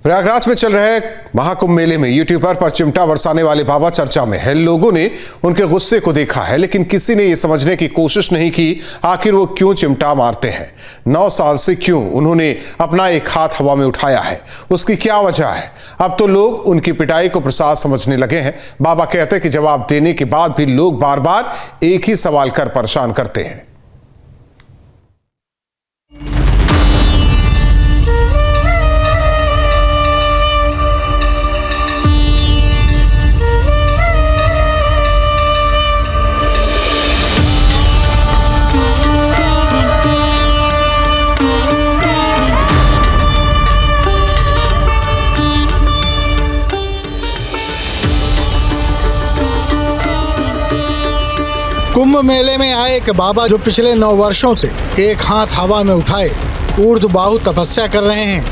प्रयागराज में चल रहे महाकुंभ मेले में यूट्यूबर पर चिमटा बरसाने वाले बाबा चर्चा में है। लोगों ने उनके गुस्से को देखा है, लेकिन किसी ने यह समझने की कोशिश नहीं की आखिर वो क्यों चिमटा मारते हैं। 9 साल से क्यों उन्होंने अपना एक हाथ हवा में उठाया है, उसकी क्या वजह है। अब तो लोग उनकी पिटाई को प्रसाद समझने लगे हैं। बाबा कहते हैं कि जवाब देने के बाद भी लोग बार बार एक ही सवाल कर परेशान करते हैं। कुंभ मेले में आए एक बाबा जो पिछले 9 वर्षों से एक हाथ हवा में उठाए ऊर्ध्वबाहु तपस्या कर रहे हैं,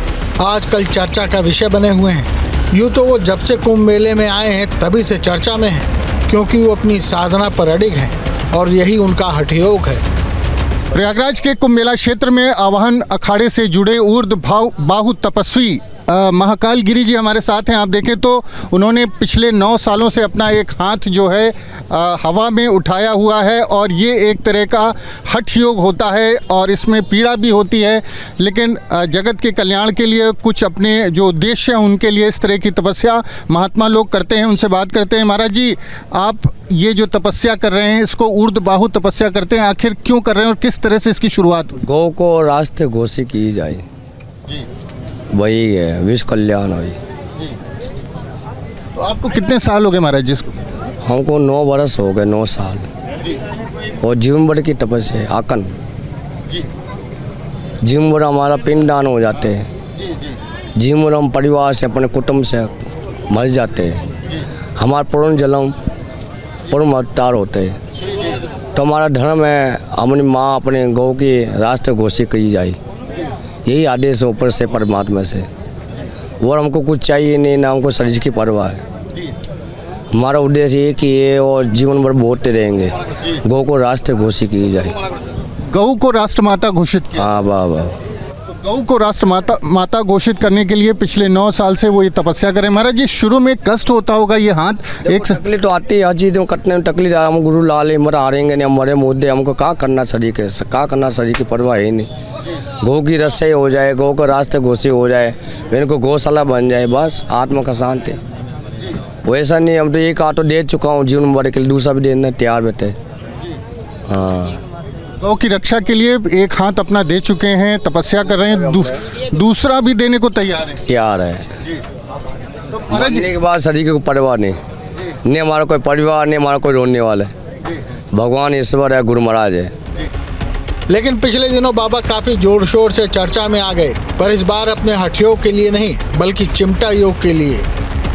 आजकल चर्चा का विषय बने हुए हैं। यूँ तो वो जब से कुंभ मेले में आए हैं तभी से चर्चा में हैं, क्योंकि वो अपनी साधना पर अडिग हैं और यही उनका हठयोग है। प्रयागराज के कुंभ मेला क्षेत्र में आवाहन अखाड़े से जुड़े ऊर्ध्वबाहु तपस्वी महाकाल गिरी जी हमारे साथ हैं। आप देखें तो उन्होंने पिछले 9 सालों से अपना एक हाथ जो है हवा में उठाया हुआ है और ये एक तरह का हठ योग होता है और इसमें पीड़ा भी होती है, लेकिन जगत के कल्याण के लिए कुछ अपने जो उद्देश्य हैं उनके लिए इस तरह की तपस्या महात्मा लोग करते हैं। उनसे बात करते हैं। महाराज जी, आप ये जो तपस्या कर रहे हैं इसको ऊर्ध्वबाहु तपस्या करते हैं, आखिर क्यों कर रहे हैं और किस तरह से इसकी शुरुआत हुई? गौ को रास्ते घोषी की जाए, वही है विश्व कल्याण हुई। तो आपको कितने साल हो गए महाराज जी इसको? हमको 9 वर्ष हो गए, 9 साल। और जीवन भर की तपस्या आकन जीवन भर हमारा पिंडदान हो जाते हैं, जीवन भर हम परिवार से अपने कुटुंब से मर जाते हैं, हमारा पूर्ण जन्म पूर्ण अवतार होते हैं। तो हमारा धर्म है अपनी माँ अपने गौ की रास्ते घोषी की जाए, यही आदेश है ऊपर से परमात्मा से। और हमको कुछ चाहिए नहीं, ना हमको शरीर की परवाह है। हमारा उद्देश्य एक ही है और जीवन भर बोलते रहेंगे, गौ को राष्ट्र घोषित की जाए। गौ को राष्ट्रमाता घोषित किया? हाँ वाह वाह। गौ को राष्ट्रमाता घोषित करने के लिए पिछले 9 साल से वो ये तपस्या करें। महाराज जी, शुरू में कष्ट होता होगा, ये हाथ एक तकलीफ तो आती है, हर चीज़ कटने में तकलीफ। हम गुरु लाल मर हारेंगे नहीं, हमारे मुद्दे हमको कहाँ करना शरीर के, कहाँ करना शरीर की परवाह है नहीं। गौ की रस्से हो जाए, गौ का रास्ते घोषित हो जाए, इनको गौशाला बन जाए, बस आत्मा का शांति। वैसा नहीं, हम तो एक हाथ तो दे चुका हूँ जीवन भर के लिए, दूसरा भी देना तैयार बैठे। हाँ, गौ की रक्षा के लिए एक हाथ अपना दे चुके हैं, तपस्या कर रहे हैं, दूसरा भी देने को तैयार है। तो मरने के बाद शरीर को परवाह नहीं हमारा कोई परिवार नहीं, हमारा कोई रोने वाला है। भगवान ईश्वर है, गुरु महाराज है। लेकिन पिछले दिनों बाबा काफी जोर शोर से चर्चा में आ गए, पर इस बार अपने हठयोग के लिए नहीं बल्कि चिमटा योग के लिए।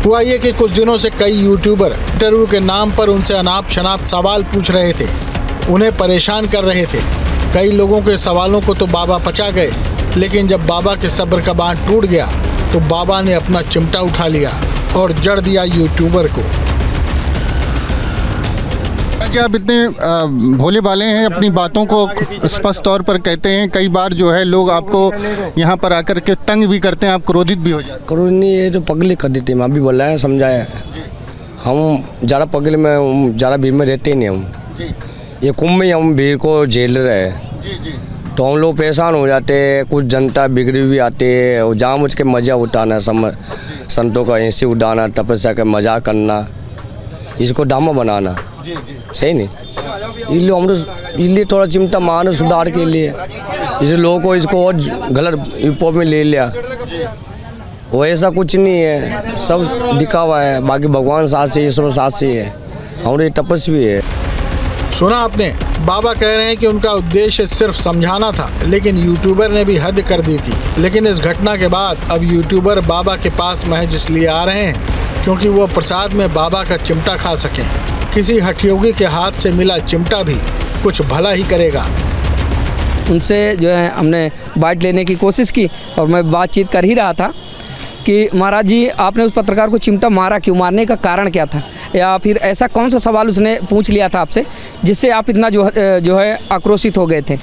हुआ ये कि कुछ दिनों से कई यूट्यूबर इंटरव्यू के नाम पर उनसे अनाप शनाप सवाल पूछ रहे थे, उन्हें परेशान कर रहे थे। कई लोगों के सवालों को तो बाबा पचा गए, लेकिन जब बाबा के सब्र का बांध टूट गया तो बाबा ने अपना चिमटा उठा लिया और जड़ दिया यूट्यूबर को। आप इतने भोले भाले हैं, अपनी बातों को स्पष्ट तौर पर कहते हैं। कई बार जो है लोग आपको यहाँ पर आकर के तंग भी करते हैं, आप क्रोधित भी हो जाते हैं। क्रोध नहीं, ये जो पगली कर देते हैं, अभी बोला है समझाया। हम ज़्यादा पगले में ज़्यादा भीड़ में रहते ही नहीं। हम ये कुंभ में हम भीड़ को झेल रहे हैं, तो हम लोग परेशान हो जाते हैं। कुछ जनता बिगड़ी भी आती है और जहाँ मुझ के मज़ा उठाना, संतों का ऐसे उड़ाना, तपस्या का मजाक करना, इसको ड्रामा बनाना सही नहीं। इसलिए हम इसलिए थोड़ा चिमटा मानो सुधार के लिए, इसलिए लोगों को इसको और गलत रूप में ले लिया। वो ऐसा कुछ नहीं है, सब दिखावा है। बाकी भगवान साथ से, ईश्वर साथ से है, हमारे तपस्वी है। सुना आपने, बाबा कह रहे हैं कि उनका उद्देश्य सिर्फ समझाना था, लेकिन यूट्यूबर ने भी हद कर दी थी। लेकिन इस घटना के बाद अब यूट्यूबर बाबा के पास महज इसलिए आ रहे हैं क्योंकि वो प्रसाद में बाबा का चिमटा खा सकें। किसी हठयोगी के हाथ से मिला चिमटा भी कुछ भला ही करेगा। उनसे जो है हमने बाइट लेने की कोशिश की और मैं बातचीत कर ही रहा था कि महाराज जी, आपने उस पत्रकार को चिमटा मारा क्यों, मारने का कारण क्या था, या फिर ऐसा कौन सा सवाल उसने पूछ लिया था आपसे जिससे आप इतना जो है आक्रोशित हो गए थे।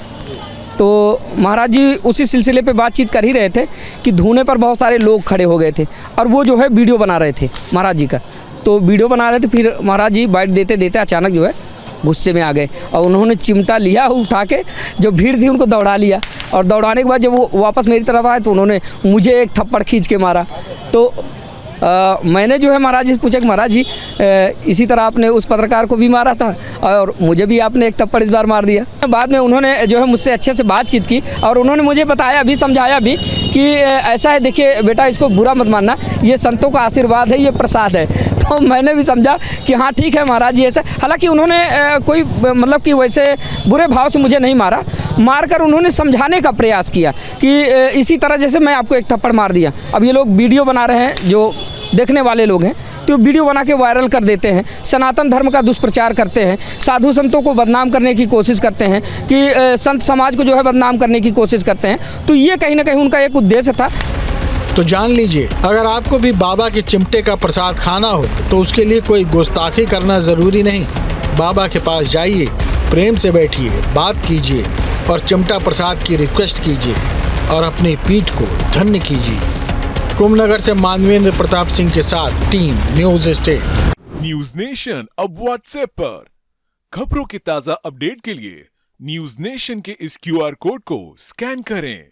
तो महाराज जी उसी सिलसिले पे बातचीत कर ही रहे थे कि धूने पर बहुत सारे लोग खड़े हो गए थे और वो जो है वीडियो बना रहे थे महाराज जी का। तो वीडियो बना रहे थे, फिर महाराज जी बाइट देते देते अचानक जो है गुस्से में आ गए और उन्होंने चिमटा लिया उठा के, जो भीड़ थी उनको दौड़ा लिया और दौड़ाने के बाद जब वो वापस मेरी तरफ आए तो उन्होंने मुझे एक थप्पड़ खींच के मारा। तो मैंने जो है महाराज जी से पूछा कि महाराज जी इसी तरह आपने उस पत्रकार को भी मारा था और मुझे भी आपने एक थप्पड़ इस बार मार दिया। बाद में उन्होंने जो है मुझसे अच्छे से बातचीत की और उन्होंने मुझे बताया भी, समझाया भी कि ऐसा है, देखिए बेटा इसको बुरा मत मानना, ये संतों का आशीर्वाद है, ये प्रसाद है। तो मैंने भी समझा कि हाँ ठीक है महाराज जी ऐसा। हालांकि उन्होंने कोई मतलब कि वैसे बुरे भाव से मुझे नहीं मारा, मारकर उन्होंने समझाने का प्रयास किया कि इसी तरह जैसे मैं आपको एक थप्पड़ मार दिया। अब ये लोग वीडियो बना रहे हैं, जो देखने वाले लोग हैं तो वीडियो बना के वायरल कर देते हैं, सनातन धर्म का दुष्प्रचार करते हैं, साधु संतों को बदनाम करने की कोशिश करते हैं कि संत समाज को जो है बदनाम करने की कोशिश करते हैं। तो ये कहीं ना कहीं उनका एक उद्देश्य था। तो जान लीजिए, अगर आपको भी बाबा के चिमटे का प्रसाद खाना हो तो उसके लिए कोई गुस्ताखी करना ज़रूरी नहीं। बाबा के पास जाइए, प्रेम से बैठिए, बात कीजिए और चिमटा प्रसाद की रिक्वेस्ट कीजिए और अपनी पीठ को धन्य कीजिए। कुंभनगर से मानवेंद्र प्रताप सिंह के साथ team news state. News nation अब व्हाट्सएप पर खबरों की ताजा अपडेट के लिए न्यूज नेशन के इस QR कोड को स्कैन करें।